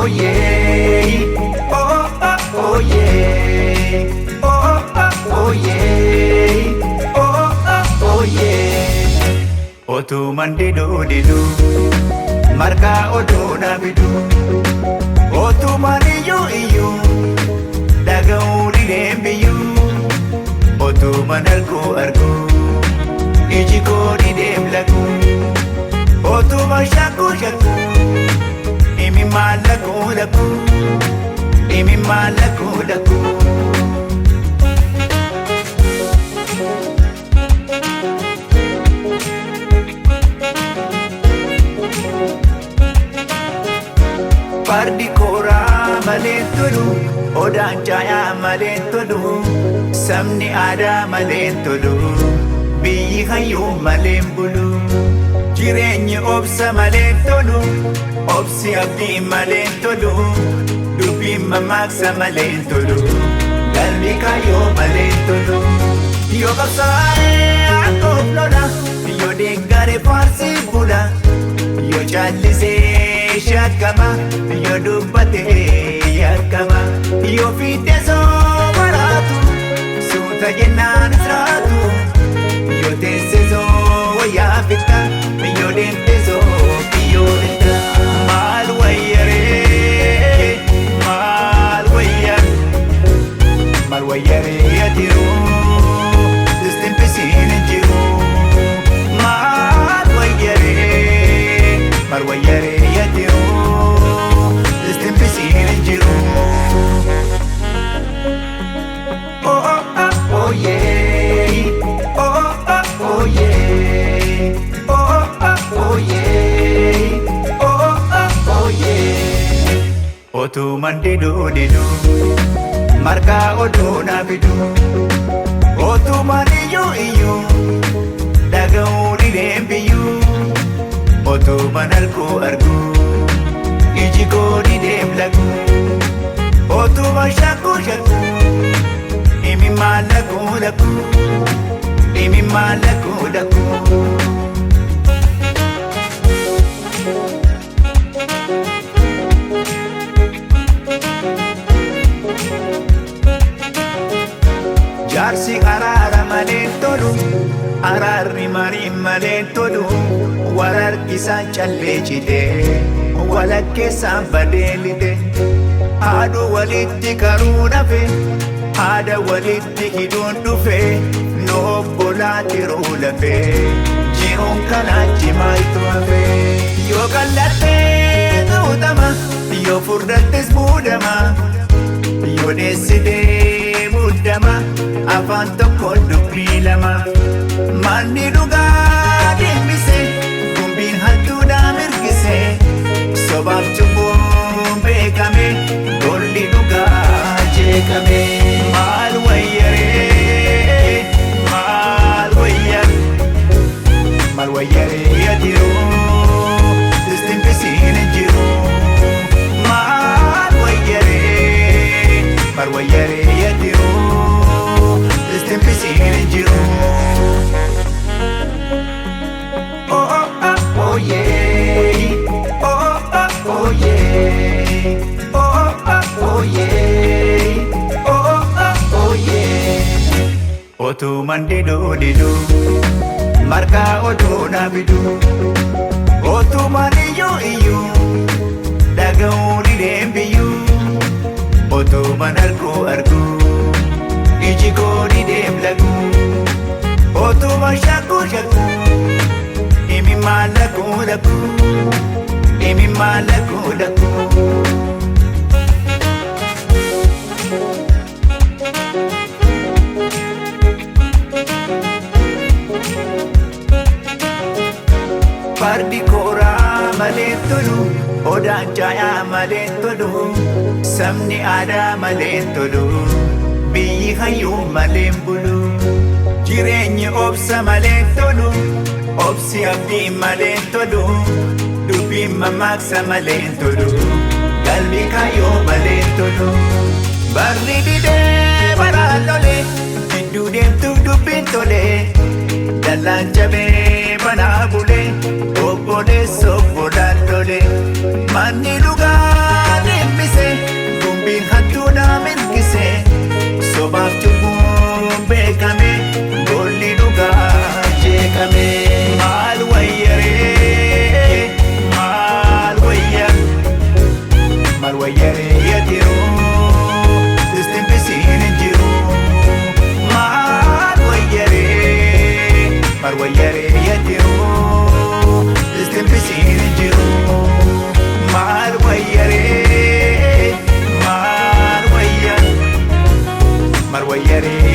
yeah, oh yeah, oh yeah, oh yeah. Otu mandidu didu, marka odu nabidu. Otu maniyu iyu, dagau didembiyu. Otu manarku arku, ijiko didemlaku. Otu mashaku shaku, imi malaku laku, imi malaku laku. Pardi kora malentulu, odan jaya malentulu, samni ada malentulu, biyi hayu malembulu. Jireenyi obsa malentulu, obsi abdi malentulu, dubbi mamaksa malentulu, galbi kayo malentulu. Yo kapsae akof lola, yo dengare farsi bula, yo challise shakama, yo dubbate yakama, yo fite so maratu, suta jennan sratu, yo tesse so wayafita, yo dente so yo denta. Maal wayya re, maal wayya, maal wayya re yatiru, distimpisin jiru. Maal wayya re, maal wayya re yatiru, distimpisin jiru. Oh yeah, oh yeah, oh yeah, oh yeah. Otu mandidu didu, marka odu nabidu. Otu maniyu iyu, dagau didembiyu. Otu manarku argu, ijiko didemlaku. Otu mashaku shaku, imi malaku laku, imi malaku laku. Jarsi arara malentolu, ararri mari malentolu, warar kisan chalbechite, walakkesan badelite. Adu walitti karuna fe, ada walitti hidun dufe, no bolati rula fe, jirun kanachi maitu afe. Yo kallate gautama, yo furdates budama, yo deside budama, afan tokko dubbi lama. Manni dhugaa deembise, gumbiin hattuudhaa mirgise, sobaaf cubbuun beekame, golli dhugaa jeeqame. Maal wayya ree, maal wayya, maal wayya ree yatiru, distimpisin jiru. Maal wayya ree, maal wayya ree yatiru, distimpisin jiru. Oh yeah, oh yeah, oh yeah, oh yeah. Otu mandidu didu, marka odu nabidu. Otu maniyu iyu, dagau didembiyu. Otu manarku argu, ijiko didemlaku. Otu mashaku shaku, imi malaku laku, imi malaku laku. Pardi kora malentulu, odan jaya malentulu, samni ada malentulu, biyi hayu malembulu. Jireenyi obsa malentulu, obsi abdi malentulu, dubbi mamaksa malentulu, galbi kayo malentulu. Barri dide baralole, jiddu deemtu dubbin tole, dallaan jabee banaa bule, obboleessa obbolaan lole. Manni dhugaa WAYYA